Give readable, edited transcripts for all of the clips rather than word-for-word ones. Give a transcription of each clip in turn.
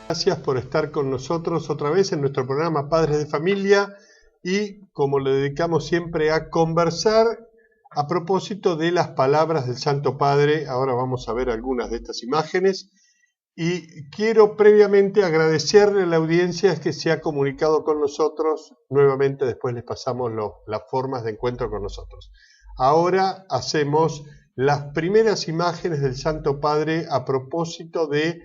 Gracias por estar con nosotros otra vez en nuestro programa Padres de Familia y como le dedicamos siempre a conversar a propósito de las palabras del Santo Padre. Ahora vamos a ver algunas de estas imágenes y quiero previamente agradecerle a la audiencia que se ha comunicado con nosotros. Nuevamente después les pasamos las formas de encuentro con nosotros. Ahora hacemos las primeras imágenes del Santo Padre a propósito de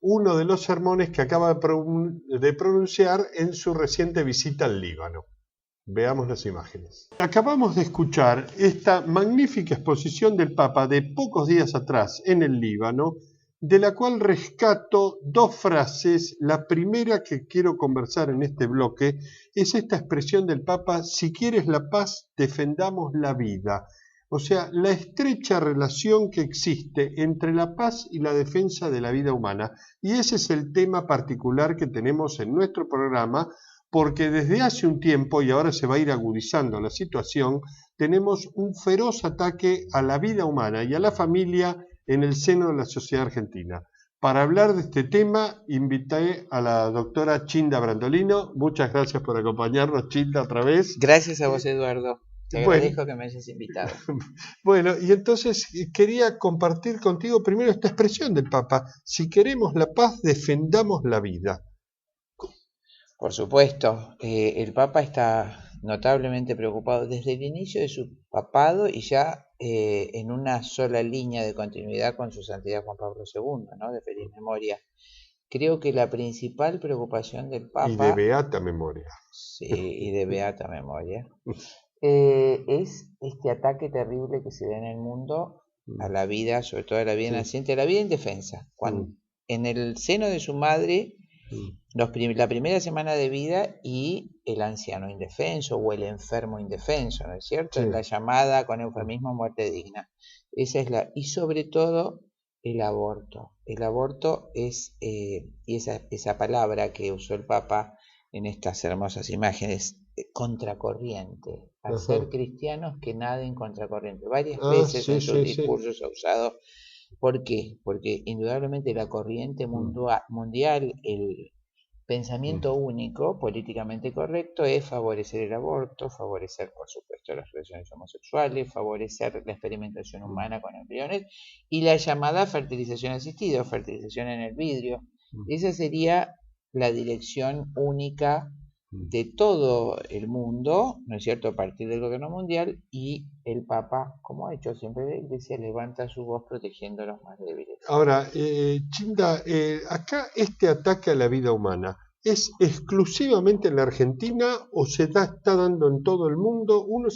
uno de los sermones que acaba de pronunciar en su reciente visita al Líbano. Veamos las imágenes. Acabamos de escuchar esta magnífica exposición del Papa de pocos días atrás en el Líbano, de la cual rescato dos frases. La primera que quiero conversar en este bloque es esta expresión del Papa: si quieres la paz, defendamos la vida. O sea, la estrecha relación que existe entre la paz y la defensa de la vida humana. Y ese es el tema particular que tenemos en nuestro programa, porque desde hace un tiempo, y ahora se va a ir agudizando la situación, tenemos un feroz ataque a la vida humana y a la familia en el seno de la sociedad argentina. Para hablar de este tema, invité a la doctora Chinda Brandolino. Muchas gracias por acompañarnos, Chinda, otra vez. Gracias a vos, Eduardo. Te agradezco que me hayas invitado. Bueno, y entonces quería compartir contigo primero esta expresión del Papa: si queremos la paz, defendamos la vida. Por supuesto, el Papa está notablemente preocupado desde el inicio de su papado y ya en una sola línea de continuidad con su santidad Juan Pablo II, ¿no? De feliz memoria. Creo que la principal preocupación del Papa... Y de beata memoria. Sí, y de beata memoria. Es este ataque terrible que se da en el mundo a la vida, sobre todo a la vida naciente, a la vida indefensa. Cuando, en el seno de su madre, la primera semana de vida, y el anciano indefenso o el enfermo indefenso, ¿no es cierto? Sí. La llamada, con eufemismo, muerte digna. Esa es y sobre todo el aborto. El aborto es, y esa palabra que usó el Papa en estas hermosas imágenes, contracorriente. Al ser cristianos que naden contracorriente. Varias veces en sus discursos ha usado. ¿Por qué? Porque indudablemente la corriente mundial, el pensamiento único, políticamente correcto, es favorecer el aborto, favorecer, por supuesto, las relaciones homosexuales, favorecer la experimentación humana con embriones y la llamada fertilización asistida, fertilización en el vidrio. Esa sería la dirección única de todo el mundo, ¿no es cierto?, a partir del gobierno mundial, y el Papa, como ha hecho siempre la Iglesia, levanta su voz protegiendo a los más débiles. Ahora, Chinda, acá este ataque a la vida humana, ¿es exclusivamente en la Argentina o se está dando en todo el mundo? Uno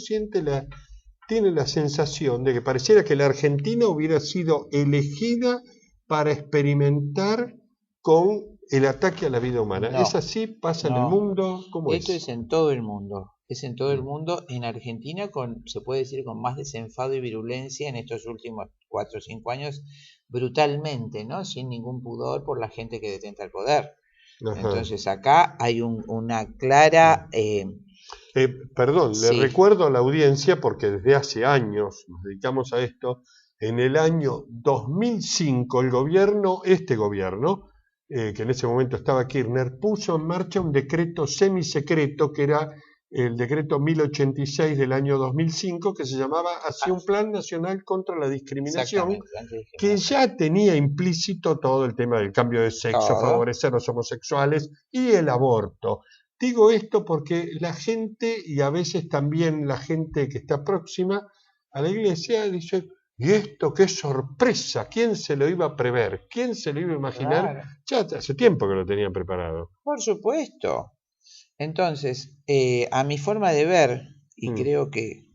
tiene la sensación de que pareciera que la Argentina hubiera sido elegida para experimentar con el ataque a la vida humana. No, ¿es así? ¿Pasa en el mundo? ¿Cómo es? Esto es en todo el mundo. Es en todo el mundo. En Argentina, se puede decir con más desenfado y virulencia en estos últimos 4 o 5 años, brutalmente, ¿no? Sin ningún pudor por la gente que detenta el poder. Ajá. Entonces acá hay una clara... perdón, le recuerdo a la audiencia, porque desde hace años nos dedicamos a esto. En el año 2005 este gobierno, que en ese momento estaba Kirchner, puso en marcha un decreto semisecreto, que era el decreto 1086 del año 2005, que se llamaba así, un Plan Nacional contra la Discriminación, que ya tenía implícito todo el tema del cambio de sexo, favorecer a los homosexuales y el aborto. Digo esto porque la gente, y a veces también la gente que está próxima a la Iglesia, dice: ¿y esto qué sorpresa? ¿Quién se lo iba a prever? ¿Quién se lo iba a imaginar? Claro. Ya hace tiempo que lo tenían preparado. Por supuesto. Entonces, a mi forma de ver, y creo que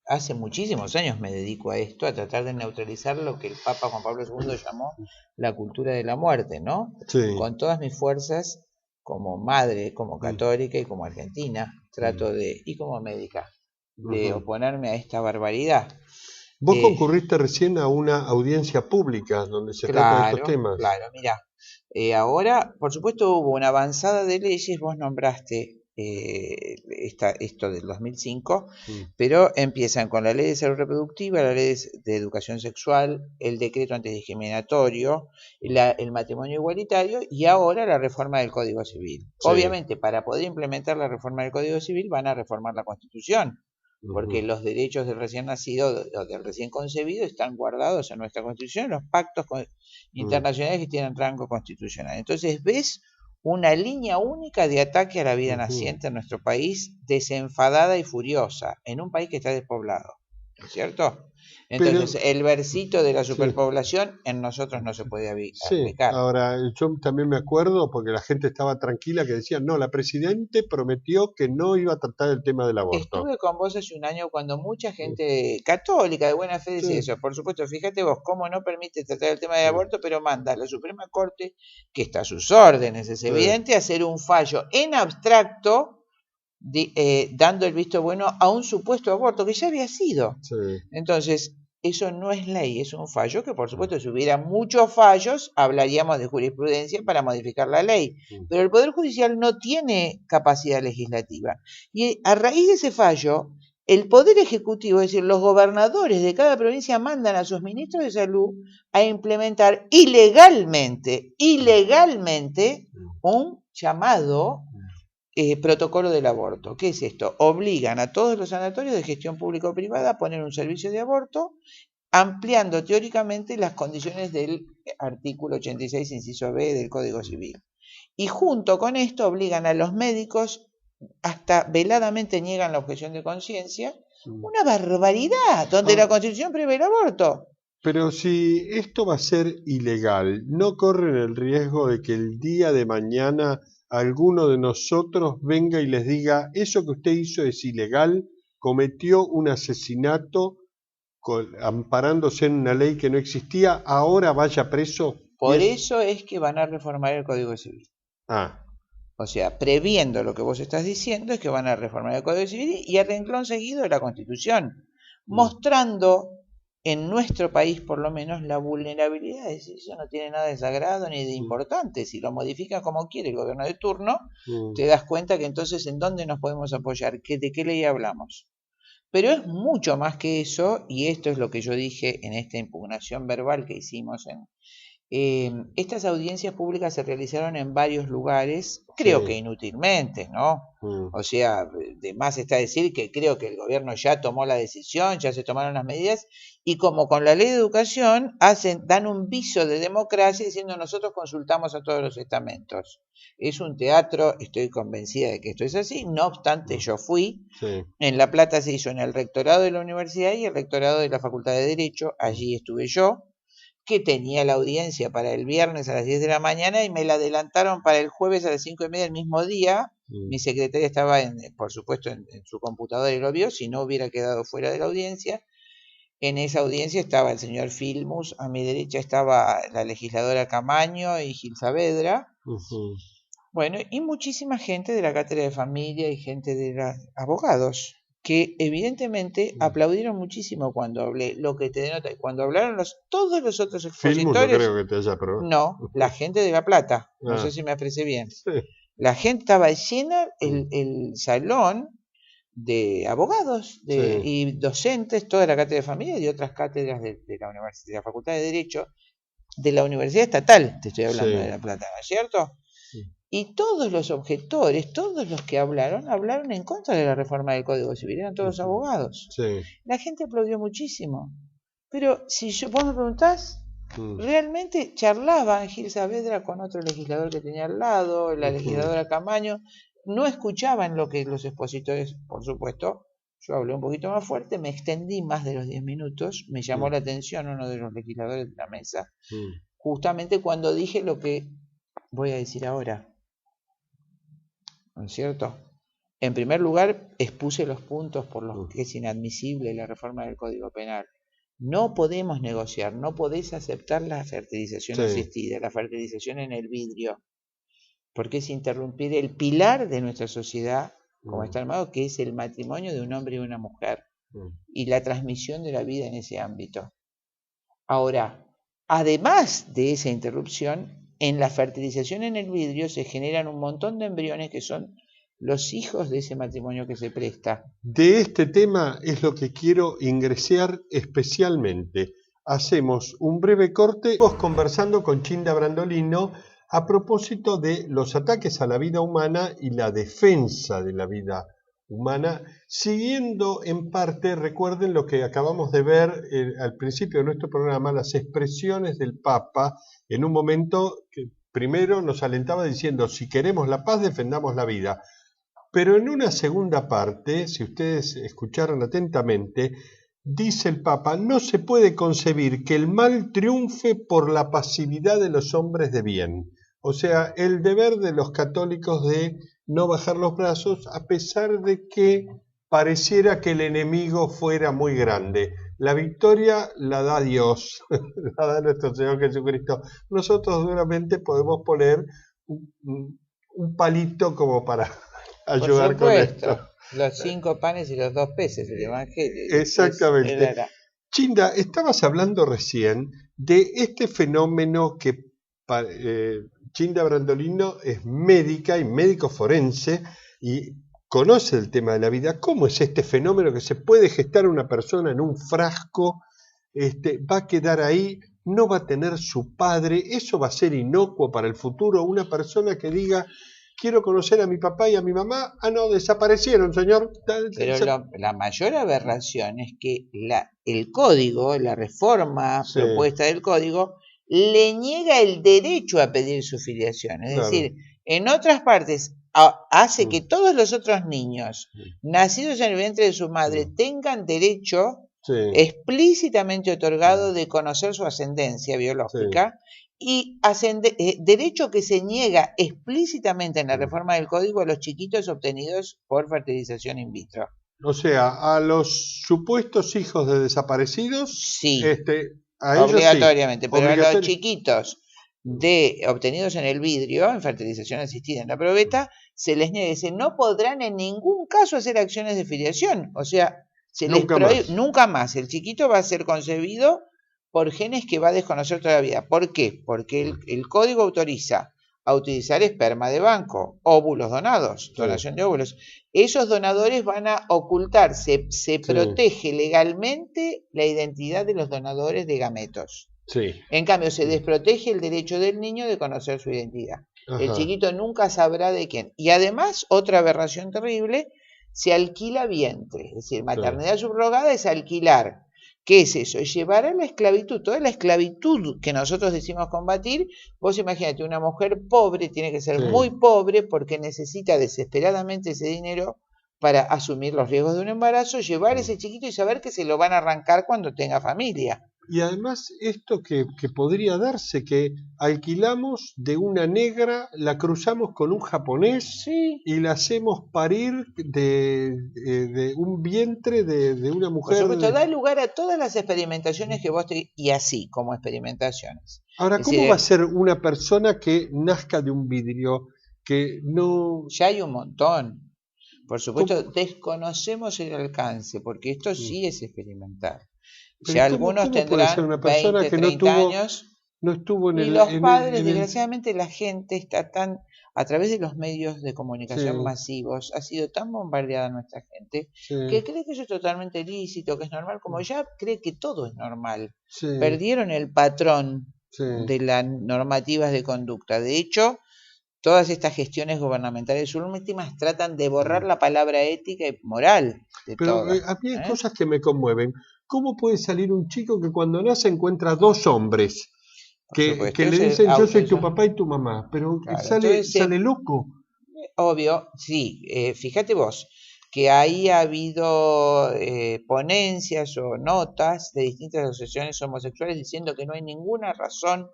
hace muchísimos años me dedico a esto, a tratar de neutralizar lo que el Papa Juan Pablo II llamó la cultura de la muerte, ¿no? Sí. Con todas mis fuerzas, como madre, como católica y como argentina, trato y como médica, de oponerme a esta barbaridad. Vos concurriste recién a una audiencia pública donde se trata de estos temas. Claro, mirá. Ahora, por supuesto, hubo una avanzada de leyes. Vos nombraste esto del 2005, pero empiezan con la ley de salud reproductiva, la ley de educación sexual, el decreto antidiscriminatorio, el matrimonio igualitario y ahora la reforma del Código Civil. Sí. Obviamente, para poder implementar la reforma del Código Civil van a reformar la Constitución, porque los derechos del recién nacido o del recién concebido están guardados en nuestra Constitución, en los pactos internacionales que tienen rango constitucional. Entonces, ves una línea única de ataque a la vida naciente en nuestro país, desenfadada y furiosa, en un país que está despoblado, ¿no es cierto? Entonces, el versito de la superpoblación en nosotros no se puede aplicar. Ahora, yo también me acuerdo, porque la gente estaba tranquila, que decía, no, la Presidente prometió que no iba a tratar el tema del aborto. Estuve con vos hace un año cuando mucha gente católica de buena fe decía eso. Por supuesto, fíjate vos cómo no permite tratar el tema del aborto, pero manda a la Suprema Corte, que está a sus órdenes, es evidente, a hacer un fallo en abstracto, dando el visto bueno a un supuesto aborto que ya había sido. Entonces, eso no es ley, es un fallo que, por supuesto, si hubiera muchos fallos, hablaríamos de jurisprudencia para modificar la ley. Pero el Poder Judicial no tiene capacidad legislativa. Y a raíz de ese fallo, el Poder Ejecutivo, es decir, los gobernadores de cada provincia mandan a sus ministros de salud a implementar ilegalmente un llamado protocolo del aborto. ¿Qué es esto? Obligan a todos los sanatorios de gestión pública o privada a poner un servicio de aborto, ampliando teóricamente las condiciones del artículo 86, inciso B del Código Civil. Y junto con esto obligan a los médicos, hasta veladamente niegan la objeción de conciencia, una barbaridad, donde la Constitución prevé el aborto. Pero si esto va a ser ilegal, ¿no corren el riesgo de que el día de mañana alguno de nosotros venga y les diga, eso que usted hizo es ilegal, cometió un asesinato amparándose en una ley que no existía, ahora vaya preso? Por eso es que van a reformar el Código Civil. O sea, previendo lo que vos estás diciendo, es que van a reformar el Código Civil y a renglón seguido de la Constitución, mostrando en nuestro país, por lo menos, la vulnerabilidad. Es decir, eso no tiene nada de sagrado ni de importante. Si lo modifica como quiere el gobierno de turno, te das cuenta que entonces ¿en dónde nos podemos apoyar? ¿De qué ley hablamos? Pero es mucho más que eso, y esto es lo que yo dije en esta impugnación verbal que hicimos estas audiencias públicas se realizaron en varios lugares, creo que inútilmente, ¿no? O sea, de más está decir que creo que el gobierno ya tomó la decisión, ya se tomaron las medidas, y como con la ley de educación, dan un viso de democracia diciendo nosotros consultamos a todos los estamentos. Es un teatro, estoy convencida de que esto es así, no obstante yo fui, en La Plata se hizo en el rectorado de la universidad y el rectorado de la Facultad de Derecho, allí estuve yo, que tenía la audiencia para el viernes a las 10 de la mañana y me la adelantaron para el jueves a las 5:30 del mismo día. Mi secretaria estaba, por supuesto, en su computadora y lo vio, si no hubiera quedado fuera de la audiencia. En esa audiencia estaba el señor Filmus, a mi derecha estaba la legisladora Camaño y Gil Saavedra. Bueno, y muchísima gente de la cátedra de familia y gente de los abogados, que evidentemente aplaudieron muchísimo cuando hablé, lo que te denota, cuando hablaron todos los otros expositores. Filmus no creo que te haya probado. No, la gente de La Plata, no sé si me expresé bien. La gente estaba llena, el salón de abogados y docentes, toda la cátedra de familia y de otras cátedras de la universidad, de la Facultad de Derecho, de la Universidad Estatal, te estoy hablando de La Plata, ¿no es cierto? Y todos los objetores, todos los que hablaron en contra de la reforma del Código Civil, eran todos abogados. La gente aplaudió muchísimo. Pero si vos me preguntás, realmente charlaban Gil Saavedra con otro legislador que tenía al lado, la legisladora Camaño, no escuchaban lo que los expositores, por supuesto. Yo hablé un poquito más fuerte, me extendí más de los 10 minutos, me llamó la atención uno de los legisladores de la mesa, justamente cuando dije lo que voy a decir ahora. ¿No es cierto? En primer lugar, expuse los puntos por los que es inadmisible la reforma del Código Penal. No podemos negociar, no podés aceptar la fertilización asistida, la fertilización en el vidrio, porque es interrumpir el pilar de nuestra sociedad, como está armado, que es el matrimonio de un hombre y una mujer, y la transmisión de la vida en ese ámbito. Ahora, además de esa interrupción, en la fertilización en el vidrio se generan un montón de embriones que son los hijos de ese matrimonio que se presta. De este tema es lo que quiero ingresar especialmente. Hacemos un breve corte. Estamos conversando con Chinda Brandolino a propósito de los ataques a la vida humana y la defensa de la vida humana, siguiendo en parte, recuerden lo que acabamos de ver al principio de nuestro programa, las expresiones del Papa en un momento que primero nos alentaba diciendo, si queremos la paz, defendamos la vida. Pero en una segunda parte, si ustedes escucharon atentamente, dice el Papa, no se puede concebir que el mal triunfe por la pasividad de los hombres de bien. O sea, el deber de los católicos de no bajar los brazos a pesar de que pareciera que el enemigo fuera muy grande. La victoria la da Dios, la da nuestro Señor Jesucristo. Nosotros duramente podemos poner un palito como para ayudar con esto. Los 5 panes y los 2 peces, el Evangelio. Exactamente. Chinda, estabas hablando recién de este fenómeno que Chinda Brandolino es médica y médico forense y conoce el tema de la vida. ¿Cómo es este fenómeno que se puede gestar una persona en un frasco? Va a quedar ahí, no va a tener su padre, eso va a ser inocuo para el futuro. Una persona que diga, quiero conocer a mi papá y a mi mamá, no, desaparecieron, señor. Pero la mayor aberración es que el código, la reforma propuesta del código, le niega el derecho a pedir su filiación. Es decir, en otras partes hace que todos los otros niños nacidos en el vientre de su madre tengan derecho explícitamente otorgado de conocer su ascendencia biológica y derecho que se niega explícitamente en la reforma del código a los chiquitos obtenidos por fertilización in vitro. O sea, a los supuestos hijos de desaparecidos, sí. A obligatoriamente, pero a los chiquitos obtenidos en el vidrio, en fertilización asistida en la probeta, se les niega, dice, no podrán en ningún caso hacer acciones de filiación, o sea, nunca más. El chiquito va a ser concebido por genes que va a desconocer toda la vida. ¿Por qué? Porque el código autoriza a utilizar esperma de banco, óvulos donados, donación de óvulos. Esos donadores van a ocultarse, se protege legalmente la identidad de los donadores de gametos. En cambio, se desprotege el derecho del niño de conocer su identidad. Ajá. El chiquito nunca sabrá de quién. Y además, otra aberración terrible, se alquila vientre. Es decir, maternidad subrogada es alquilar. ¿Qué es eso? Es llevar a la esclavitud, toda la esclavitud que nosotros decimos combatir. Vos imagínate, una mujer pobre tiene que ser muy pobre porque necesita desesperadamente ese dinero para asumir los riesgos de un embarazo, llevar ese chiquito y saber que se lo van a arrancar cuando tenga familia. Y además esto que podría darse, que alquilamos de una negra, la cruzamos con un japonés y la hacemos parir de un vientre de una mujer. Por supuesto, da lugar a todas las experimentaciones que vos y así como experimentaciones. Ahora, ¿cómo va a ser una persona que nazca de un vidrio que no...? Ya hay un montón. Por supuesto, desconocemos el alcance, porque esto sí es experimental. Ya algunos tendrán una 20, 30 años no estuvo en y los padres, desgraciadamente la gente está tan, a través de los medios de comunicación masivos, ha sido tan bombardeada nuestra gente que cree que eso es totalmente lícito, que es normal, como ya cree que todo es normal. Perdieron el patrón de las normativas de conducta. De hecho, todas estas gestiones gubernamentales últimas tratan de borrar la palabra ética y moral de todo. Pero a mí hay cosas que me conmueven. ¿Cómo puede salir un chico que cuando nace encuentra 2 hombres que le dicen yo soy tu papá y tu mamá? Pero sale loco. Obvio, sí. Fíjate vos que ahí ha habido ponencias o notas de distintas asociaciones homosexuales diciendo que no hay ninguna razón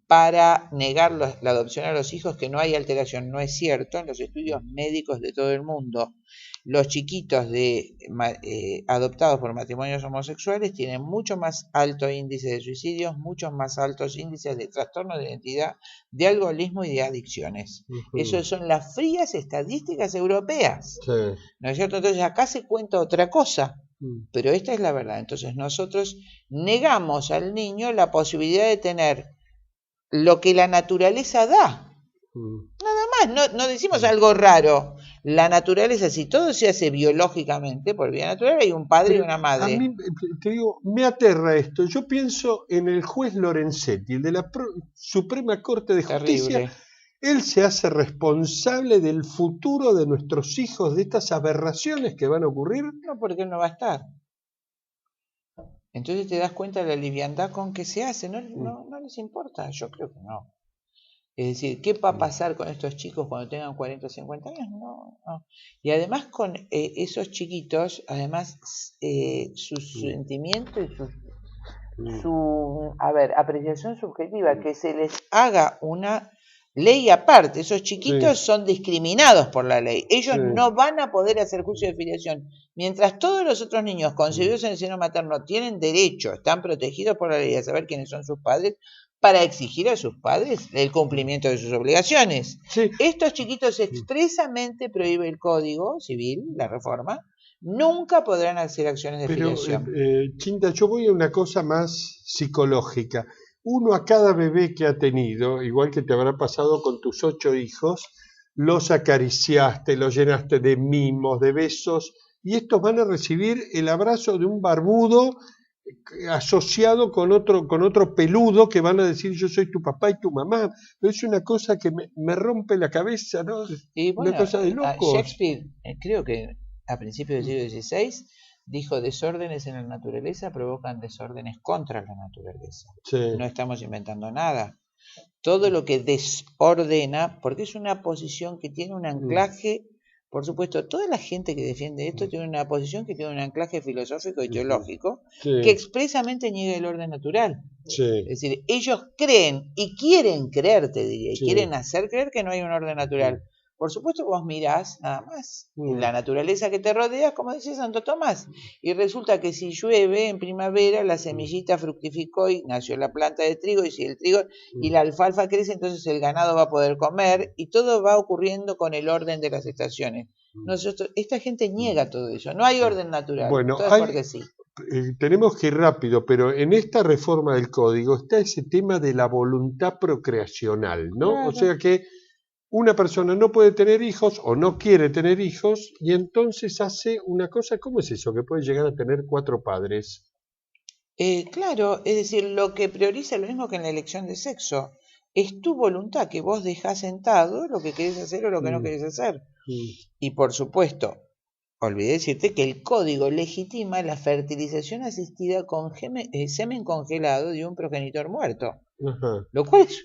para negar la adopción a los hijos, que no hay alteración. No es cierto. En los estudios médicos de todo el mundo, los chiquitos adoptados por matrimonios homosexuales tienen mucho más alto índice de suicidios, muchos más altos índices de trastorno de identidad, de alcoholismo y de adicciones. Eso son las frías estadísticas europeas. ¿No es cierto? Entonces acá se cuenta otra cosa, pero esta es la verdad. Entonces nosotros negamos al niño la posibilidad de tener lo que la naturaleza da. Nada más, no decimos algo raro. La naturaleza, si todo se hace biológicamente, por vía natural, hay un padre y una madre. A mí, te digo, me aterra esto. Yo pienso en el juez Lorenzetti, el de la Suprema Corte de Justicia. Terrible. Él se hace responsable del futuro de nuestros hijos, de estas aberraciones que van a ocurrir. No, porque él no va a estar. Entonces te das cuenta de la liviandad con que se hace. No les importa. Yo creo que no. Es decir, ¿qué va a pasar con estos chicos cuando tengan 40 o 50 años? No. Y además con esos chiquitos, además su sentimiento y su apreciación subjetiva, que se les haga una ley aparte. Esos chiquitos son discriminados por la ley. Ellos no van a poder hacer juicio de filiación. Mientras todos los otros niños concebidos en el seno materno tienen derecho, están protegidos por la ley a saber quiénes son sus padres, para exigir a sus padres el cumplimiento de sus obligaciones. Estos chiquitos expresamente prohíbe el Código Civil, la reforma, nunca podrán hacer acciones de filiación. Chinta, yo voy a una cosa más psicológica. Uno a cada bebé que ha tenido, igual que te habrá pasado con tus 8 hijos, los acariciaste, los llenaste de mimos, de besos, y estos van a recibir el abrazo de un barbudo asociado con otro peludo que van a decir yo soy tu papá y tu mamá. Es una cosa que me rompe la cabeza, ¿no? Y bueno, una cosa de locos. Shakespeare, creo que a principios del siglo XVI, dijo: desórdenes en la naturaleza provocan desórdenes contra la naturaleza. No estamos inventando nada. Todo lo que desordena, porque es una posición que tiene un anclaje. Por supuesto, toda la gente que defiende esto tiene una posición que tiene un anclaje filosófico y teológico que expresamente niega el orden natural. Es decir, ellos creen y quieren creer, te diría, y quieren hacer creer que no hay un orden natural. Por supuesto, vos mirás nada más la naturaleza que te rodea, como decía Santo Tomás, y resulta que si llueve en primavera, la semillita fructificó y nació la planta de trigo, y si el trigo y la alfalfa crece, entonces el ganado va a poder comer, y todo va ocurriendo con el orden de las estaciones. Esta gente niega todo eso, no hay orden natural, bueno, todo es porque sí. Tenemos que ir rápido, pero en esta reforma del código está ese tema de la voluntad procreacional, ¿no? Claro. O sea que una persona no puede tener hijos o no quiere tener hijos y entonces hace una cosa, ¿cómo es eso? Que puede llegar a tener 4 padres. Claro, es decir, lo que prioriza lo mismo que en la elección de sexo. Es tu voluntad que vos dejás sentado lo que querés hacer o lo que no querés hacer. Y por supuesto, olvidé decirte que el código legitima la fertilización asistida con semen congelado de un progenitor muerto. Lo cual es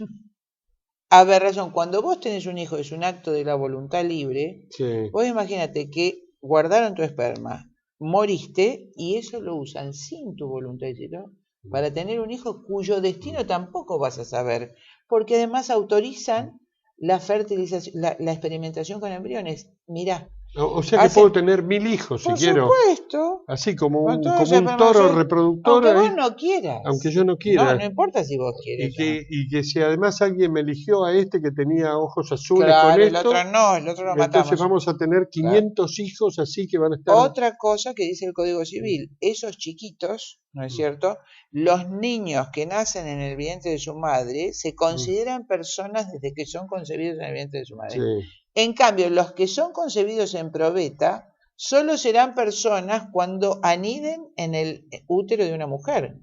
aberración. Cuando vos tenés un hijo, es un acto de la voluntad libre. Vos imagínate que guardaron tu esperma, moriste y eso lo usan sin tu voluntad para tener un hijo cuyo destino tampoco vas a saber, porque además autorizan la fertilización, la experimentación con embriones. Mirá. O sea que puedo tener 1000 hijos si quiero. Por supuesto. Así como un toro reproductor. Aunque vos no quieras. Aunque yo no quiera. No importa si vos quieres. Y que si además alguien me eligió a este que tenía ojos azules claro, con esto. El otro lo matamos. Entonces vamos a tener 500 hijos así que van a estar. Otra cosa que dice el Código Civil. Esos chiquitos, ¿no es cierto? Los niños que nacen en el vientre de su madre se consideran personas desde que son concebidos en el vientre de su madre. En cambio, los que son concebidos en probeta solo serán personas cuando aniden en el útero de una mujer.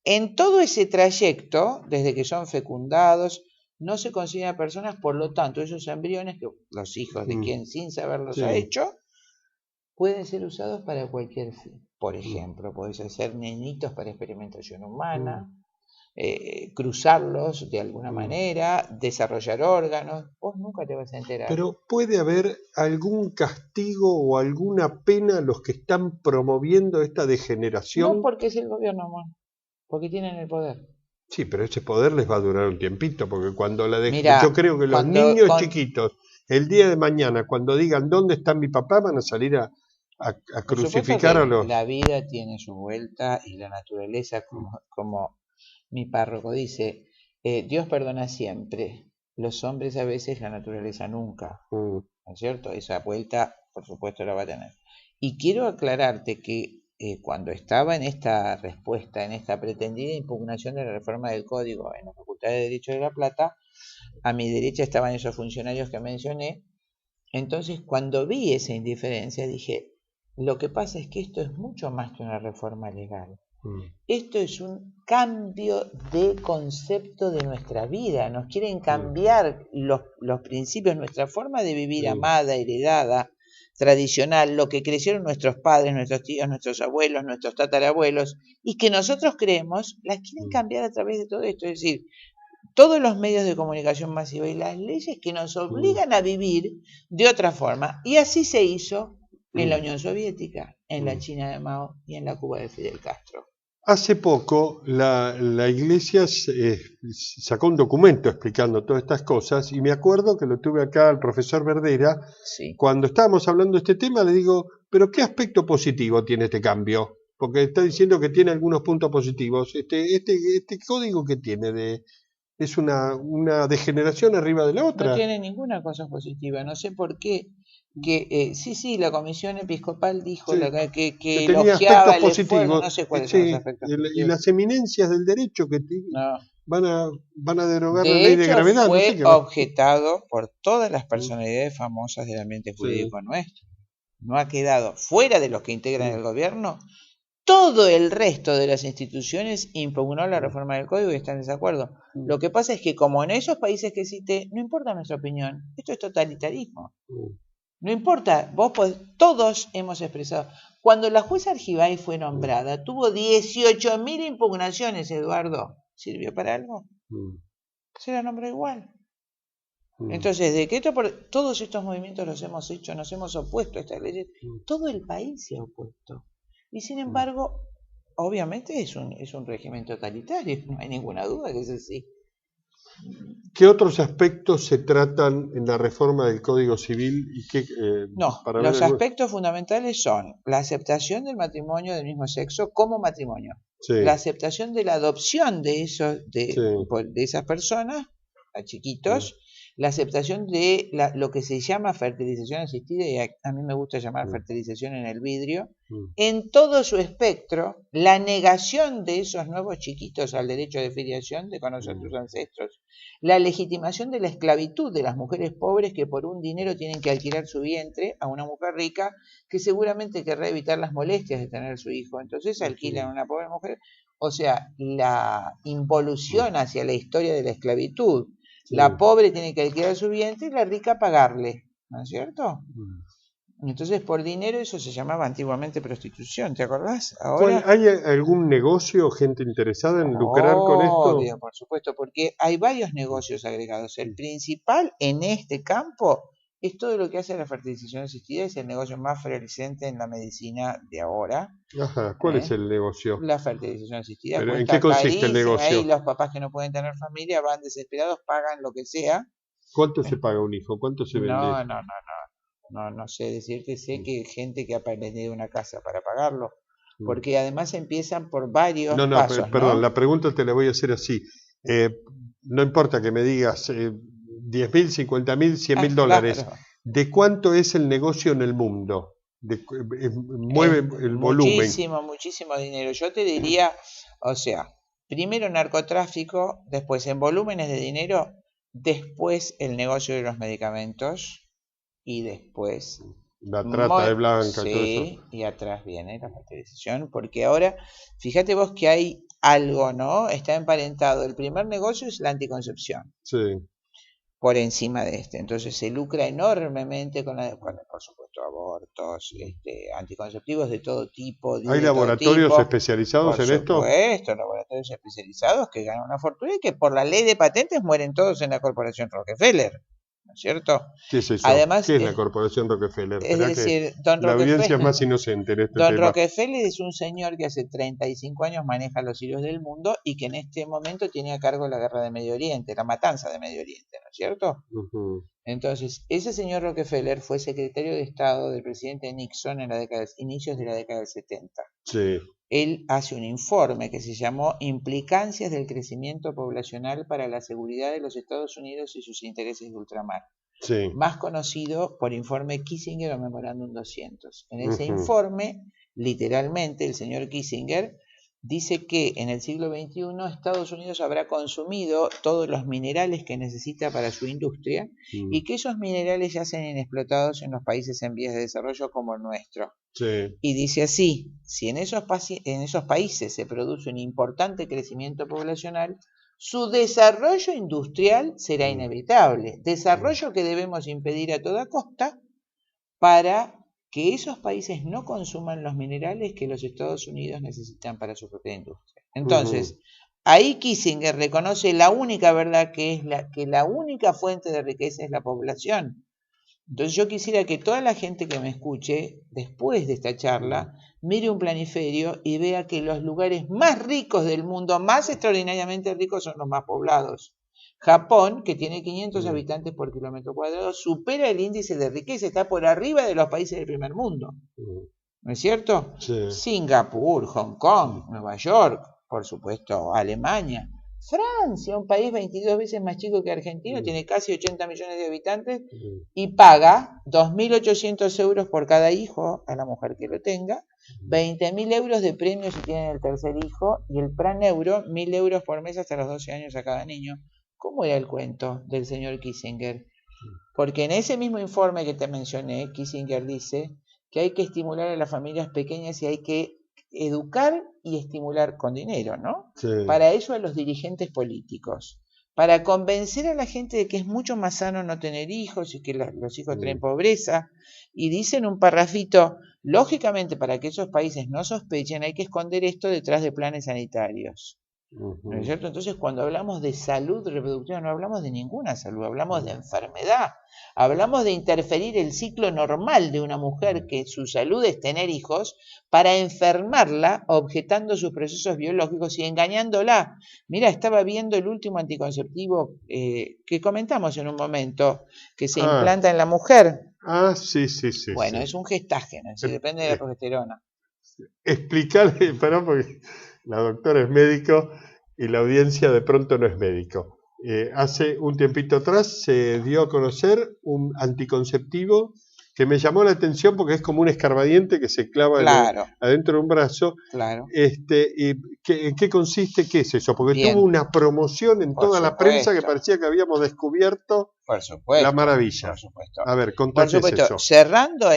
En todo ese trayecto, desde que son fecundados, no se consideran personas, por lo tanto, esos embriones, que los hijos de quien sin saberlos ha hecho, pueden ser usados para cualquier fin. Por ejemplo, podés hacer nenitos para experimentación humana, cruzarlos de alguna manera, desarrollar órganos. Vos nunca te vas a enterar. Pero ¿puede haber algún castigo o alguna pena a los que están promoviendo esta degeneración? No, porque es el gobierno, amor. Porque tienen el poder. Sí, pero ese poder les va a durar un tiempito, porque cuando yo creo que los niños chiquitos, el día de mañana, cuando digan ¿dónde está mi papá?, van a salir a crucificar a los... La vida tiene su vuelta y la naturaleza, como mi párroco dice, Dios perdona siempre, los hombres a veces, la naturaleza nunca, ¿no es cierto? Esa vuelta, por supuesto, la va a tener. Y quiero aclararte que cuando estaba en esta respuesta, en esta pretendida impugnación de la reforma del Código en la Facultad de Derecho de La Plata, a mi derecha estaban esos funcionarios que mencioné, Entonces, cuando vi esa indiferencia, dije, lo que pasa es que esto es mucho más que una reforma legal. Esto es un cambio de concepto de nuestra vida. Nos quieren cambiar los principios, nuestra forma de vivir amada, heredada, tradicional, lo que crecieron nuestros padres, nuestros tíos, nuestros abuelos, nuestros tatarabuelos, y que nosotros creemos, las quieren cambiar a través de todo esto. Es decir, todos los medios de comunicación masiva y las leyes que nos obligan a vivir de otra forma. Y así se hizo en la Unión Soviética, en la China de Mao y en la Cuba de Fidel Castro. Hace poco la Iglesia sacó un documento explicando todas estas cosas y me acuerdo que lo tuve acá al profesor Verdera. Cuando estábamos hablando de este tema le digo, pero ¿qué aspecto positivo tiene este cambio? Porque está diciendo que tiene algunos puntos positivos. Este código que tiene es una degeneración arriba de la otra. No tiene ninguna cosa positiva, no sé por qué. Que sí, la Comisión Episcopal dijo que tenía aspectos positivos, no sé cuáles son los aspectos positivos. Y las eminencias del derecho que van a derogar la ley de gravedad. Fue objetado por todas las personalidades famosas del ambiente jurídico nuestro. No ha quedado fuera de los que integran el gobierno. Todo el resto de las instituciones impugnó la reforma del código y están en desacuerdo. Lo que pasa es que como en esos países que cité, no importa nuestra opinión, esto es totalitarismo. No importa, todos hemos expresado. Cuando la jueza Argibay fue nombrada, tuvo 18.000 impugnaciones, Eduardo. ¿Sirvió para algo? Se la nombró igual. Entonces, de que todos estos movimientos los hemos hecho, nos hemos opuesto a estas leyes, todo el país se ha opuesto. Y sin embargo, obviamente es un régimen totalitario, no hay ninguna duda que es así. ¿Qué otros aspectos se tratan en la reforma del Código Civil? Los aspectos fundamentales son la aceptación del matrimonio del mismo sexo como matrimonio, la aceptación de la adopción de esas personas, a chiquitos, la aceptación de lo que se llama fertilización asistida, y a mí me gusta llamar fertilización en el vidrio, en todo su espectro, la negación de esos nuevos chiquitos al derecho de filiación, de conocer sus ancestros, la legitimación de la esclavitud de las mujeres pobres que por un dinero tienen que alquilar su vientre a una mujer rica que seguramente querrá evitar las molestias de tener su hijo, entonces alquilan a una pobre mujer. O sea, la involución hacia la historia de la esclavitud. La pobre tiene que alquilar su vientre y la rica pagarle, ¿no es cierto? Entonces, por dinero eso se llamaba antiguamente prostitución, ¿te acordás? Ahora, ¿hay algún negocio, gente interesada en lucrar con esto? Por supuesto, porque hay varios negocios agregados. El principal en este campo es todo lo que hace la fertilización asistida, es el negocio más floreciente en la medicina de ahora. Ajá, ¿cuál es el negocio? La fertilización asistida. ¿Pero en qué consiste el negocio? Ahí los papás que no pueden tener familia van desesperados, pagan lo que sea. ¿Cuánto se paga un hijo? ¿Cuánto se vende? No sé decirte, sé que hay gente que ha vendido una casa para pagarlo, porque además empiezan por varios pasos. Perdón, la pregunta te la voy a hacer así. No importa que me digas 10.000, 50.000, 100.000 dólares. Claro. ¿De cuánto es el negocio en el mundo? Mueve el volumen. Muchísimo dinero. Yo te diría, o sea, primero narcotráfico, después en volúmenes de dinero, después el negocio de los medicamentos y después la trata de blancas. Sí, todo eso. Y atrás viene la fertilización, porque ahora, fíjate vos que hay algo, ¿no? Está emparentado. El primer negocio es la anticoncepción. Sí. Por encima de este. Entonces se lucra enormemente con por supuesto, abortos, anticonceptivos de todo tipo. ¿Hay laboratorios especializados en esto? Por supuesto, laboratorios especializados que ganan una fortuna y que por la ley de patentes mueren todos en la corporación Rockefeller. ¿No es cierto? ¿Qué es eso? Además, ¿Qué es la corporación Rockefeller? Es decir, la audiencia es más inocente en este tema. tema. Rockefeller es un señor que hace 35 años maneja los hilos del mundo y que en este momento tiene a cargo la guerra de Medio Oriente, la matanza de Medio Oriente, ¿no es cierto? Entonces, ese señor Rockefeller fue secretario de Estado del presidente Nixon en inicios de la década del 70. Sí. Él hace un informe que se llamó Implicancias del crecimiento poblacional para la seguridad de los Estados Unidos y sus intereses de ultramar. Sí. Más conocido por informe Kissinger o Memorándum 200. En ese informe, literalmente, el señor Kissinger dice que en el siglo XXI Estados Unidos habrá consumido todos los minerales que necesita para su industria y que esos minerales ya sean inexplotados en los países en vías de desarrollo como el nuestro. Sí. Y dice así, si en esos países se produce un importante crecimiento poblacional, su desarrollo industrial será inevitable, desarrollo que debemos impedir a toda costa para que esos países no consuman los minerales que los Estados Unidos necesitan para su propia industria. Entonces, ahí Kissinger reconoce la única verdad, que es que la única fuente de riqueza es la población. Entonces yo quisiera que toda la gente que me escuche, después de esta charla, mire un planiferio y vea que los lugares más ricos del mundo, más extraordinariamente ricos, son los más poblados. Japón, que tiene 500 habitantes por kilómetro cuadrado, supera el índice de riqueza, está por arriba de los países del primer mundo. ¿No es cierto? Sí. Singapur, Hong Kong, Nueva York, por supuesto, Alemania. Francia, un país 22 veces más chico que Argentina, tiene casi 80 millones de habitantes y paga 2.800 euros por cada hijo a la mujer que lo tenga, 20.000 euros de premio si tienen el tercer hijo y el plan euro, 1.000 euros por mes hasta los 12 años a cada niño. ¿Cómo era el cuento del señor Kissinger? Porque en ese mismo informe que te mencioné, Kissinger dice que hay que estimular a las familias pequeñas y hay que educar y estimular con dinero, ¿no? Sí. Para eso a los dirigentes políticos, para convencer a la gente de que es mucho más sano no tener hijos y que los hijos traen pobreza. Y dicen un parrafito, lógicamente para que esos países no sospechen hay que esconder esto detrás de planes sanitarios. ¿No es cierto? Entonces cuando hablamos de salud reproductiva no hablamos de ninguna salud, hablamos de enfermedad, hablamos de interferir el ciclo normal de una mujer que su salud es tener hijos para enfermarla objetando sus procesos biológicos y engañándola. Mira, estaba viendo el último anticonceptivo que comentamos en un momento, que se implanta en la mujer. Sí. Bueno, es un gestágeno, depende de la progesterona. Explicarle, perdón, porque la doctora es médico y la audiencia de pronto no es médico. Hace un tiempito atrás se dio a conocer un anticonceptivo que me llamó la atención porque es como un escarbadiente que se clava adentro de un brazo. Claro. ¿Y en qué consiste? ¿Qué es eso? Porque tuvo una promoción en toda la prensa que parecía que habíamos descubierto la maravilla. Por supuesto. A ver, contate eso. Cerrando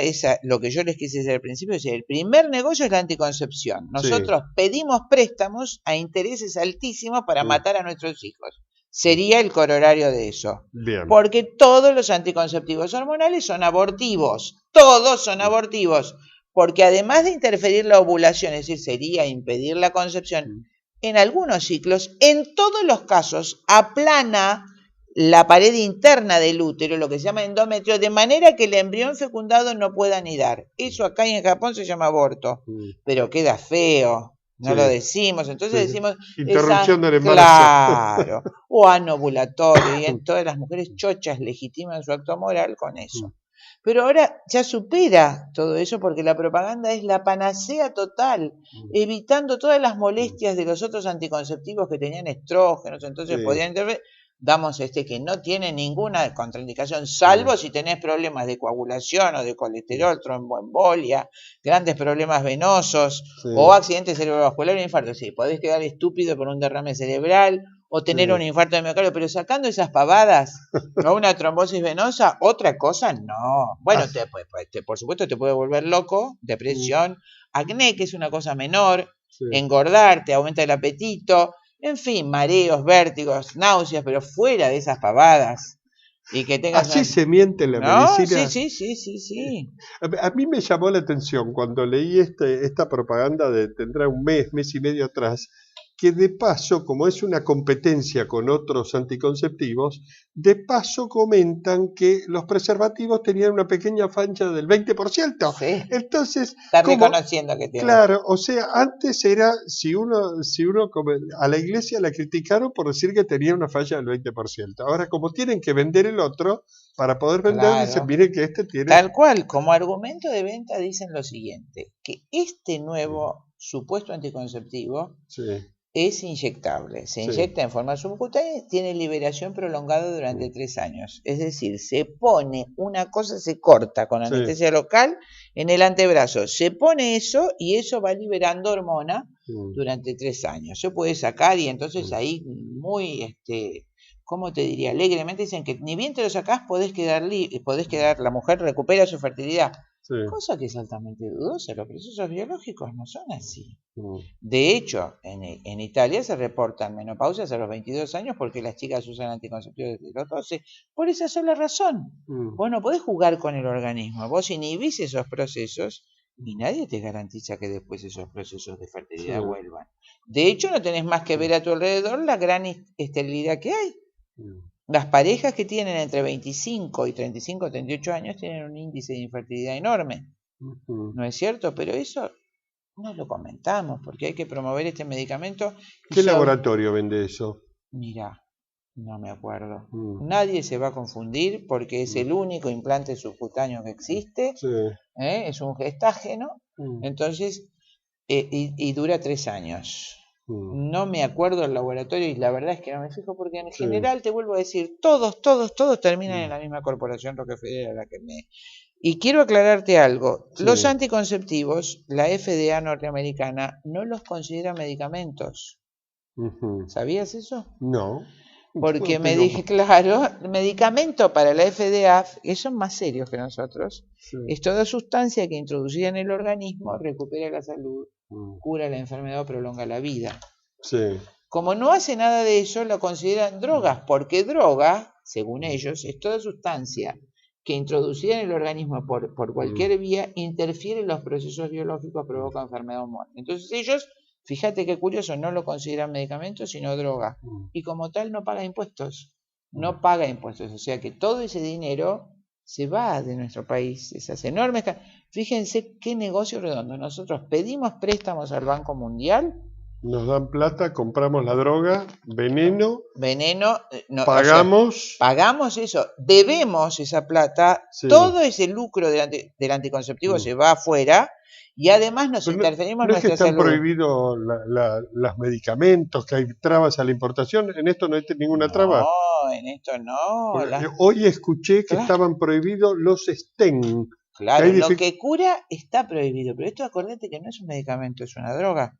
lo que yo les quise decir al principio, es el primer negocio es la anticoncepción. Nosotros pedimos préstamos a intereses altísimos para matar a nuestros hijos. Sería el corolario de eso. Bien. Porque todos los anticonceptivos hormonales son abortivos. Todos son abortivos. Porque además de interferir la ovulación, es decir, sería impedir la concepción, en algunos ciclos, en todos los casos, aplana la pared interna del útero, lo que se llama endometrio, de manera que el embrión fecundado no pueda anidar. Eso acá en Japón se llama aborto. Pero queda feo. No lo decimos, entonces decimos interrupción del embarazo. Claro, o anovulatorio, y en todas las mujeres chochas legitiman su acto moral con eso. Pero ahora ya supera todo eso porque la propaganda es la panacea total, evitando todas las molestias de los otros anticonceptivos que tenían estrógenos, entonces podían intervenir. Damos que no tiene ninguna contraindicación, salvo si tenés problemas de coagulación o de colesterol, tromboembolia, grandes problemas venosos o accidente cerebrovascular o infarto. Sí, podés quedar estúpido por un derrame cerebral o tener un infarto de miocardio, pero sacando esas pavadas o una trombosis venosa, otra cosa no. Bueno, por supuesto te puede volver loco, depresión, acné, que es una cosa menor, engordar, te aumenta el apetito. En fin, mareos, vértigos, náuseas, pero fuera de esas pavadas. Y que tengas Así se miente la medicina. Sí. A mí me llamó la atención cuando leí esta propaganda tendrá un mes y medio atrás, que de paso, como es una competencia con otros anticonceptivos, de paso comentan que los preservativos tenían una pequeña falla del 20%. Sí. Entonces, está reconociendo que tiene. Claro, o sea, antes era, si uno a la iglesia la criticaron por decir que tenía una falla del 20%. Ahora, como tienen que vender el otro, para poder vender, dicen, mire que tiene... Tal cual, como argumento de venta dicen lo siguiente, que este nuevo supuesto anticonceptivo es inyectable, se inyecta en forma subcutánea, tiene liberación prolongada durante 3 años. Es decir, se pone una cosa, se corta con anestesia local en el antebrazo, se pone eso y eso va liberando hormona durante 3 años. Se puede sacar y entonces ahí muy, ¿cómo te diría? Alegremente dicen que ni bien te lo sacás podés quedar, la mujer recupera su fertilidad. Cosa que es altamente dudosa, los procesos biológicos no son así. De hecho, en Italia se reportan menopausias a los 22 años porque las chicas usan anticonceptivos desde los 12, por esa sola razón. Vos no podés jugar con el organismo, vos inhibís esos procesos y nadie te garantiza que después esos procesos de fertilidad vuelvan. De hecho, no tenés más que ver a tu alrededor la gran esterilidad que hay. Las parejas que tienen entre 25 y 35, 38 años tienen un índice de infertilidad enorme. ¿No es cierto? Pero eso no lo comentamos porque hay que promover este medicamento. ¿Qué laboratorio vende eso? Mira, no me acuerdo. Nadie se va a confundir porque es el único implante subcutáneo que existe. Es un gestágeno. Entonces, y dura 3 años. No me acuerdo el laboratorio y la verdad es que no me fijo porque en general te vuelvo a decir, todos terminan en la misma corporación Rockefeller a la que me... Y quiero aclararte algo, los anticonceptivos, la FDA norteamericana no los considera medicamentos. ¿Sabías eso? No. Porque me dije, claro, medicamento para la FDA, que son más serios que nosotros, es toda sustancia que introducida en el organismo recupera la salud, cura la enfermedad o prolonga la vida. Como no hace nada de eso, lo consideran drogas, porque droga, según ellos, es toda sustancia que introducida en el organismo por cualquier vía interfiere en los procesos biológicos, provoca enfermedad o muerte. Entonces ellos, fíjate qué curioso, no lo consideran medicamento, sino droga. Y como tal no paga impuestos. No paga impuestos. O sea que todo ese dinero se va de nuestro país. Esas enormes... Fíjense qué negocio redondo. Nosotros pedimos préstamos al Banco Mundial. Nos dan plata, compramos la droga, veneno. No, pagamos. O sea, pagamos eso, debemos esa plata. Todo ese lucro del anticonceptivo se va afuera. Y además nos interferimos en nuestra salud. ¿No es que están prohibidos los medicamentos, que hay trabas a la importación? ¿En esto no hay ninguna traba? No, en esto no. Hoy escuché que estaban prohibidos los STEM. Claro, lo que cura está prohibido, pero esto acordate que no es un medicamento, es una droga.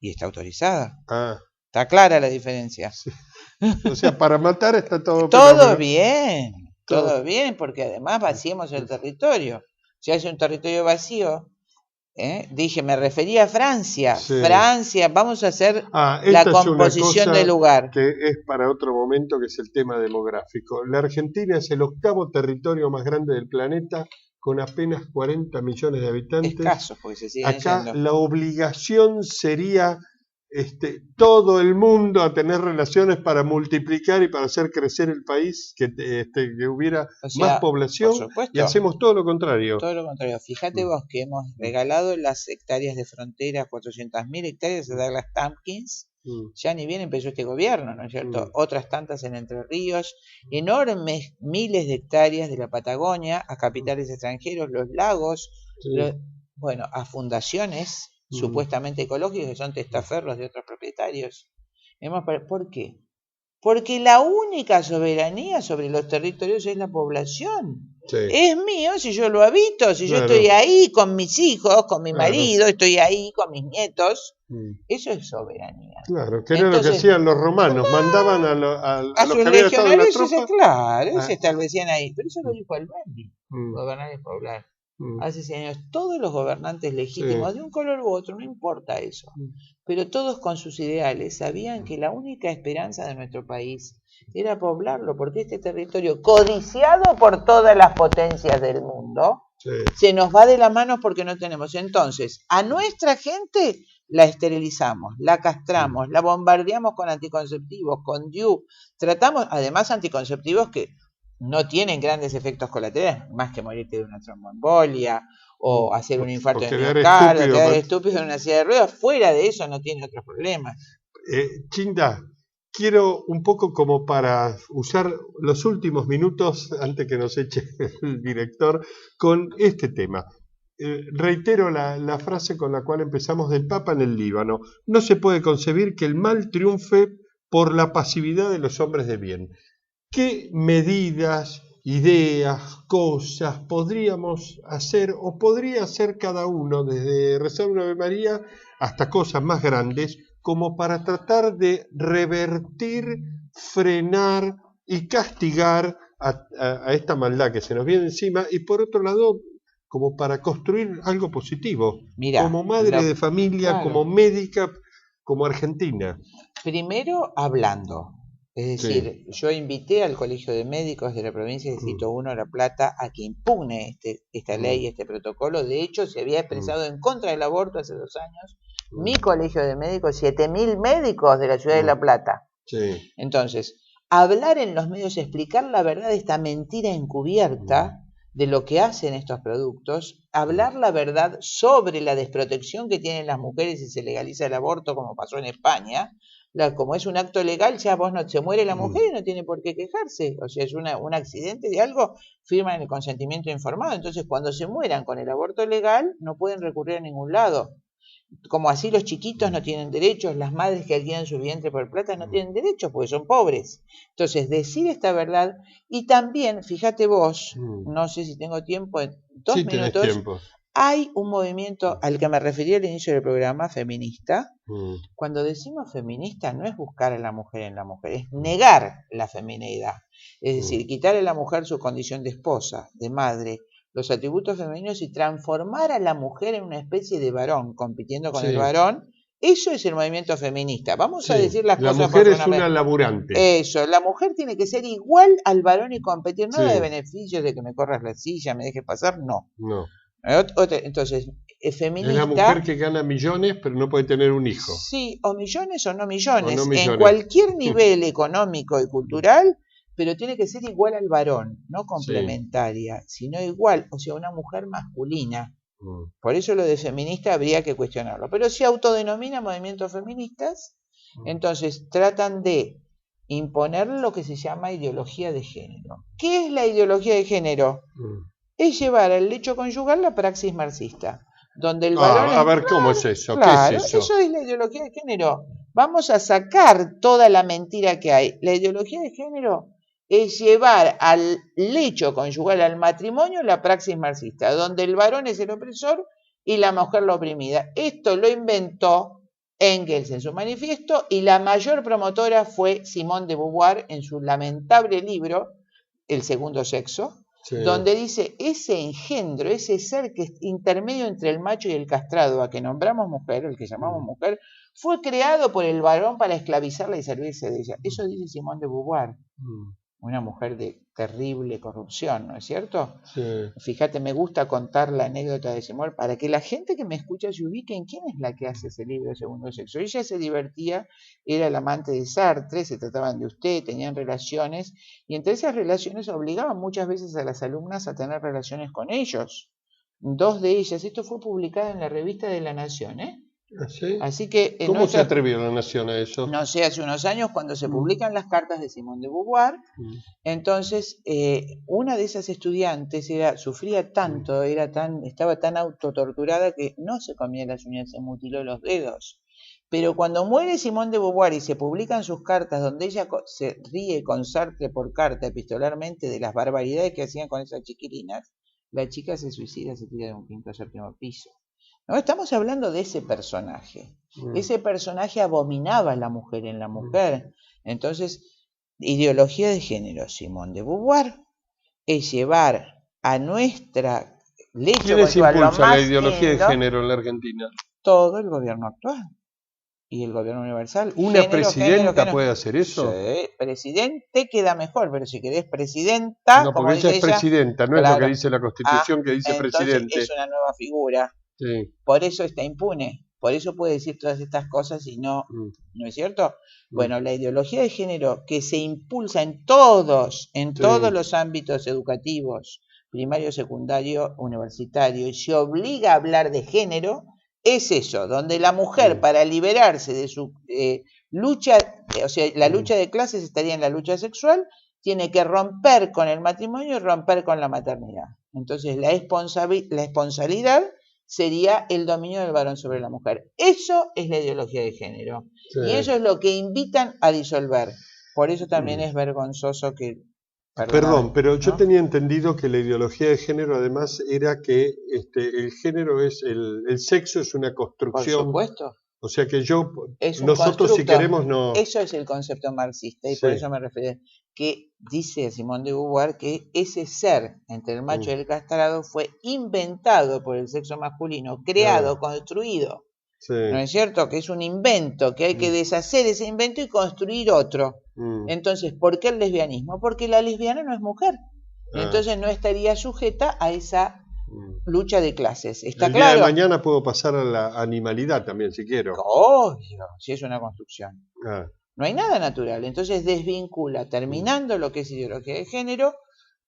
Y está autorizada. Está clara la diferencia. O sea, para matar está todo... Todo bien, todo bien, porque además vaciemos el territorio. Si hay un territorio vacío... Dije, me refería a Francia. Francia, vamos a hacer la composición del lugar. Que es para otro momento, que es el tema demográfico. La Argentina es el 8º territorio más grande del planeta, con apenas 40 millones de habitantes. Escasos, porque se siguen Acá yendo. la obligación sería todo el mundo a tener relaciones para multiplicar y para hacer crecer el país, que hubiera más población, y hacemos todo lo contrario. Todo lo contrario. Fíjate vos que hemos regalado las hectáreas de frontera, 400.000 hectáreas a Douglas Tompkins. Ya ni bien empezó este gobierno, ¿no es cierto? Otras tantas en Entre Ríos, enormes miles de hectáreas de la Patagonia a capitales extranjeros, los lagos, a fundaciones supuestamente ecológicos que son testaferros de otros propietarios. ¿Por qué? Porque la única soberanía sobre los territorios es la población. Es mío si yo lo habito, si yo estoy ahí con mis hijos, con mi marido, estoy ahí con mis nietos. Eso es soberanía. Claro, que era lo que hacían los romanos, mandaban a los sus que habían estado en la legionarios, tropa. se establecían ahí. Pero eso lo dijo Alberti, gobernar es poblar. Hace 100 años, todos los gobernantes legítimos, de un color u otro, no importa eso, pero todos con sus ideales sabían que la única esperanza de nuestro país era poblarlo, porque este territorio, codiciado por todas las potencias del mundo, se nos va de la mano porque no tenemos. Entonces, a nuestra gente la esterilizamos, la castramos, la bombardeamos con anticonceptivos, con DIU, tratamos, además, anticonceptivos que no tienen grandes efectos colaterales, más que morirte de una tromboembolia o hacer un infarto de miocardio, quedar estúpido en una silla de ruedas. Fuera de eso no tiene otros problemas. Chinda, quiero un poco como para usar los últimos minutos, antes que nos eche el director, con este tema. reitero la frase con la cual empezamos del Papa en el Líbano: no se puede concebir que el mal triunfe por la pasividad de los hombres de bien. ¿Qué medidas, ideas, cosas podríamos hacer o podría hacer cada uno, desde rezar una Ave María hasta cosas más grandes, como para tratar de revertir, frenar y castigar a esta maldad que se nos viene encima, y por otro lado, como para construir algo positivo? Mirá, como madre de familia, claro, como médica, como argentina. Primero hablando. Es decir, yo invité al Colegio de Médicos de la provincia de Distrito 1 de La Plata a que impugne esta ley, este protocolo. De hecho, se había expresado en contra del aborto hace 2 años. Mi Colegio de Médicos, 7.000 médicos de la ciudad de La Plata. Sí. Entonces, hablar en los medios, explicar la verdad de esta mentira encubierta de lo que hacen estos productos, hablar la verdad sobre la desprotección que tienen las mujeres si se legaliza el aborto, como pasó en España. Como es un acto legal, ya vos no se muere la mujer y no tiene por qué quejarse. O sea, es un accidente de algo, firman el consentimiento informado. Entonces, cuando se mueran con el aborto legal, no pueden recurrir a ningún lado. Como así los chiquitos no tienen derechos, las madres que alquilan su vientre por plata no tienen derechos porque son pobres. Entonces, decir esta verdad, y también, fíjate vos, no sé si tengo tiempo, en 2 minutos, tiempo. Hay un movimiento al que me referí al inicio del programa, feminista. Cuando decimos feminista no es buscar a la mujer en la mujer, es negar la femineidad. Es decir, quitarle a la mujer su condición de esposa, de madre, los atributos femeninos y transformar a la mujer en una especie de varón, compitiendo con el varón. Eso es el movimiento feminista. Vamos a decir las cosas. La mujer es una laburante. Eso, la mujer tiene que ser igual al varón y competir, no de beneficios, de que me corras la silla, me dejes pasar, no. No. Entonces, feminista. Es la mujer que gana millones, pero no puede tener un hijo. Sí, o millones o no millones. En cualquier nivel económico y cultural, pero tiene que ser igual al varón, no complementaria, sino igual, o sea, una mujer masculina. Por eso lo de feminista habría que cuestionarlo. Pero si autodenomina movimientos feministas, entonces tratan de imponer lo que se llama ideología de género. ¿Qué es la ideología de género? Es llevar al lecho conyugal la praxis marxista, donde el varón a ver, ¿cómo es eso? Claro, ¿qué es eso? Eso es la ideología de género. Vamos a sacar toda la mentira que hay. La ideología de género es llevar al lecho conyugal, al matrimonio, la praxis marxista, donde el varón es el opresor y la mujer la oprimida. Esto lo inventó Engels en su manifiesto y la mayor promotora fue Simone de Beauvoir en su lamentable libro, El segundo sexo, donde dice, ese engendro, ese ser que es intermedio entre el macho y el castrado, a que nombramos mujer, el que llamamos mujer, fue creado por el varón para esclavizarla y servirse de ella. Eso dice Simone de Beauvoir. Una mujer de terrible corrupción, ¿no es cierto? Sí. Fíjate, me gusta contar la anécdota de Simone para que la gente que me escucha se ubique en quién es la que hace ese libro, Segundo Sexo. Ella se divertía, era el amante de Sartre, se trataban de usted, tenían relaciones, y entre esas relaciones obligaban muchas veces a las alumnas a tener relaciones con ellos. 2 de ellas, esto fue publicado en la revista de La Nación, ¿eh? ¿Sí? Así que ¿Cómo se atrevió La Nación a eso? No sé, hace unos años cuando se publican las cartas de Simone de Beauvoir, entonces una de esas estudiantes sufría tanto, estaba tan autotorturada que no se comía las uñas, se mutiló los dedos. Pero cuando muere Simone de Beauvoir y se publican sus cartas donde ella se ríe con Sartre por carta epistolarmente de las barbaridades que hacían con esas chiquilinas, la chica se suicida, se tira de un 5º o 7º piso. No, estamos hablando de ese personaje. Ese personaje abominaba a la mujer en la mujer. Entonces, ideología de género, Simone de Beauvoir, es llevar a nuestra lecho. ¿Quiénes impulsan la ideología de género en la Argentina? Todo el gobierno actual y el gobierno universal. ¿Una presidenta puede hacer eso? Sí, presidente queda mejor, pero si querés presidenta... No, porque ella es presidenta, no es lo que dice la Constitución que dice presidente. Es una nueva figura. Sí. Por eso está impune, por eso puede decir todas estas cosas y no es cierto. Bueno, la ideología de género que se impulsa en todos los ámbitos educativos, primario, secundario, universitario, y se obliga a hablar de género, es eso, donde la mujer para liberarse de su lucha, o sea, la lucha de clases estaría en la lucha sexual, tiene que romper con el matrimonio y romper con la maternidad. Entonces la esponsalidad sería el dominio del varón sobre la mujer. Eso es la ideología de género. Sí. Y eso es lo que invitan a disolver. Por eso también es vergonzoso que... Perdón, pero yo tenía entendido que la ideología de género además era que el género es, el sexo es una construcción. Por supuesto. O sea que nosotros si queremos no... Eso es el concepto marxista y por eso me refiero que dice Simone de Beauvoir que ese ser entre el macho y el castrado fue inventado por el sexo masculino, creado, construido. Sí. ¿No es cierto? Que es un invento, que hay que deshacer ese invento y construir otro. Entonces, ¿por qué el lesbianismo? Porque la lesbiana no es mujer. Entonces no estaría sujeta a esa lucha de clases. ¿Está el claro? Día de mañana puedo pasar a la animalidad también, si quiero. Obvio, si es una construcción. No hay nada natural. Entonces desvincula, terminando lo que es ideología de género,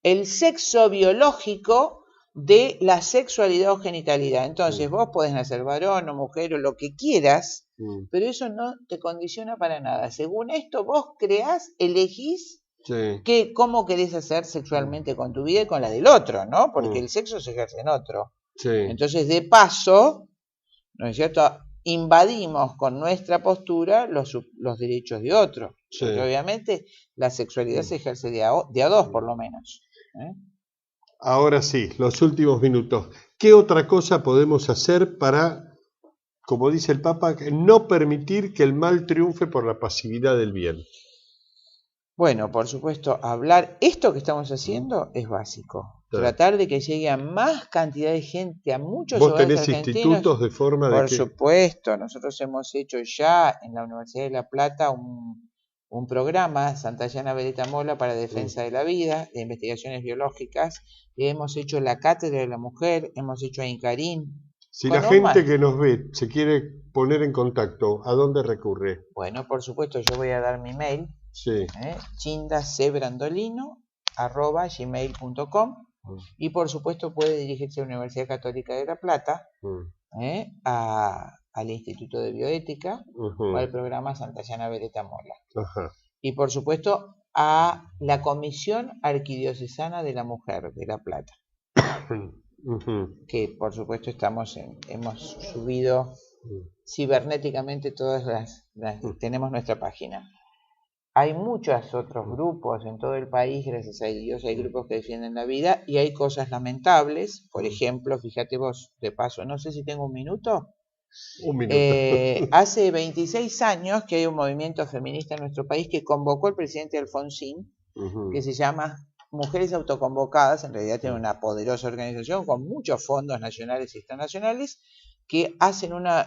el sexo biológico de la sexualidad o genitalidad. Entonces vos podés nacer varón o mujer o lo que quieras, pero eso no te condiciona para nada. Según esto, vos creás, elegís cómo querés hacer sexualmente con tu vida y con la del otro, ¿no? Porque el sexo se ejerce en otro. Entonces, de paso, ¿no es cierto?, invadimos con nuestra postura los derechos de otro. Porque obviamente la sexualidad se ejerce de a dos, por lo menos. Ahora sí, los últimos minutos. ¿Qué otra cosa podemos hacer para, como dice el Papa, no permitir que el mal triunfe por la pasividad del bien? Bueno, por supuesto, esto que estamos haciendo es básico. Tratar de que llegue a más cantidad de gente, a muchos hogares argentinos. ¿Vos tenés institutos de forma de Por supuesto, nosotros hemos hecho ya en la Universidad de La Plata un programa, Santayana Beretta Mola, para defensa de la vida, de investigaciones biológicas. Hemos hecho la Cátedra de la Mujer, hemos hecho a Incarín. Si la gente que nos ve se quiere poner en contacto, ¿a dónde recurre? Bueno, por supuesto, yo voy a dar mi mail. Sí. chindacbrandolino@gmail.com y por supuesto puede dirigirse a la Universidad Católica de La Plata, al Instituto de Bioética o al programa Santayana Beretta Mola. Y por supuesto a la Comisión Arquidiocesana de la Mujer de La Plata. Que por supuesto hemos subido cibernéticamente todas tenemos nuestra página. Hay muchos otros grupos en todo el país, gracias a Dios, hay grupos que defienden la vida y hay cosas lamentables. Por ejemplo, fíjate vos, de paso, no sé si tengo un minuto. Un minuto. Hace 26 años que hay un movimiento feminista en nuestro país que convocó el presidente Alfonsín, que se llama Mujeres Autoconvocadas. En realidad tiene una poderosa organización con muchos fondos nacionales y internacionales, que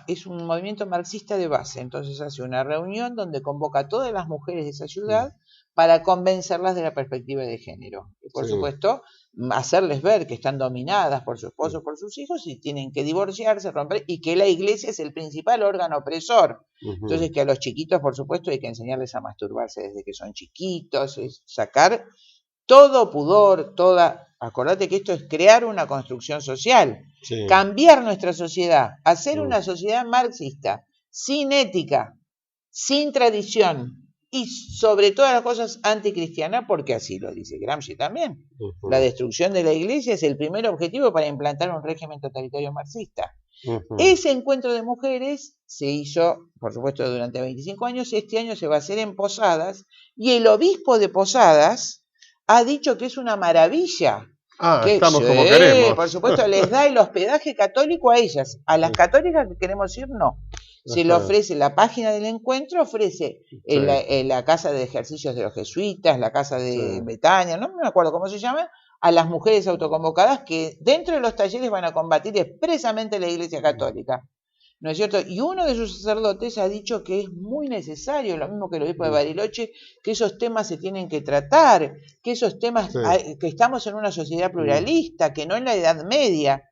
es un movimiento marxista de base. Entonces hace una reunión donde convoca a todas las mujeres de esa ciudad para convencerlas de la perspectiva de género. Y por supuesto, hacerles ver que están dominadas por su esposo, por sus hijos, y tienen que divorciarse, romper, y que la iglesia es el principal órgano opresor. Entonces que a los chiquitos, por supuesto, hay que enseñarles a masturbarse desde que son chiquitos, es sacar todo pudor, acordate que esto es crear una construcción social, cambiar nuestra sociedad, hacer una sociedad marxista, sin ética, sin tradición y sobre todas las cosas anticristiana, porque así lo dice Gramsci también. La destrucción de la iglesia es el primer objetivo para implantar un régimen totalitario marxista. Ese encuentro de mujeres se hizo, por supuesto, durante 25 años, este año se va a hacer en Posadas, y el obispo de Posadas ha dicho que es una maravilla. Estamos como queremos. Por supuesto, les da el hospedaje católico a ellas. A las católicas que queremos ir, no. Se le ofrece, la página del encuentro ofrece la casa de ejercicios de los jesuitas, la casa de Betania, no me acuerdo cómo se llama, a las mujeres autoconvocadas que dentro de los talleres van a combatir expresamente la Iglesia Católica. ¿No es cierto? Y uno de sus sacerdotes ha dicho que es muy necesario, lo mismo que el obispo de Bariloche, que esos temas se tienen que tratar, que esos temas, que estamos en una sociedad pluralista, que no en la Edad Media,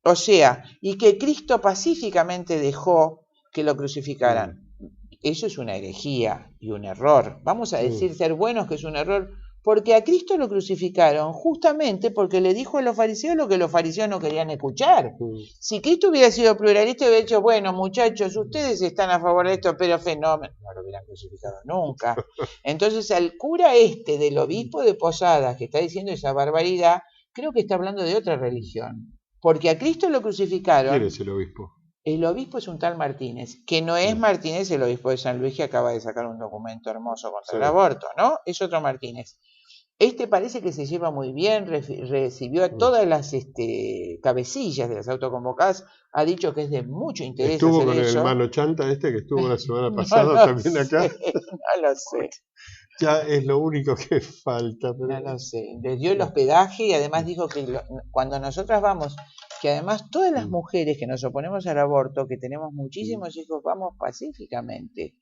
o sea, y que Cristo pacíficamente dejó que lo crucificaran. Eso es una herejía y un error. Vamos a decir, ser buenos, que es un error, porque a Cristo lo crucificaron justamente porque le dijo a los fariseos lo que los fariseos no querían escuchar. Si Cristo hubiera sido pluralista, hubiera dicho, bueno, muchachos, ustedes están a favor de esto, pero fenómeno, no lo hubieran crucificado nunca. Entonces al cura del obispo de Posadas, que está diciendo esa barbaridad, creo que está hablando de otra religión. Porque a Cristo lo crucificaron. ¿Quién es el obispo? El obispo es un tal Martínez, que no es Martínez el obispo de San Luis que acaba de sacar un documento hermoso contra el aborto, ¿no? Es otro Martínez. Este parece que se lleva muy bien, recibió a todas las cabecillas de las autoconvocadas, ha dicho que es de mucho interés ¿Estuvo hacer con el eso. hermano Chanta que estuvo la semana pasada también acá? No lo sé. Ya es lo único que falta. Pero... No lo sé. Les dio el hospedaje y además dijo que cuando nosotras vamos, que además todas las mujeres que nos oponemos al aborto, que tenemos muchísimos hijos, vamos pacíficamente.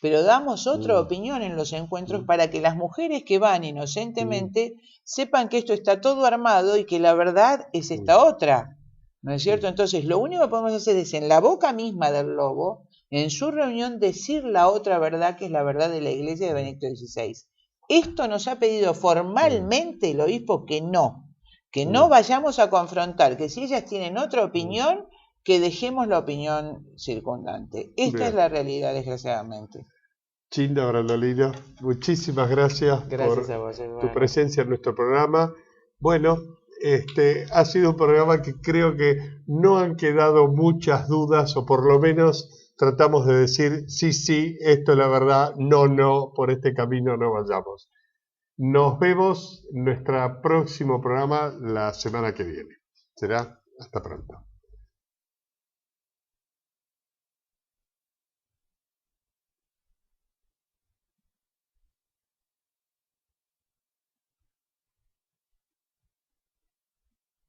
Pero damos otra opinión en los encuentros para que las mujeres que van inocentemente sepan que esto está todo armado y que la verdad es esta otra. ¿No es cierto? Entonces, lo único que podemos hacer es en la boca misma del lobo, en su reunión, decir la otra verdad, que es la verdad de la Iglesia de Benedicto XVI. Esto nos ha pedido formalmente el obispo que no vayamos a confrontar, que si ellas tienen otra opinión, que dejemos la opinión circundante. Esta es la realidad, desgraciadamente. Chinda Brandolino, muchísimas gracias por a vos, tu presencia en nuestro programa. Bueno, ha sido un programa que creo que no han quedado muchas dudas, o por lo menos tratamos de decir sí, esto es la verdad, no, por este camino no vayamos. Nos vemos en nuestro próximo programa la semana que viene. Será hasta pronto.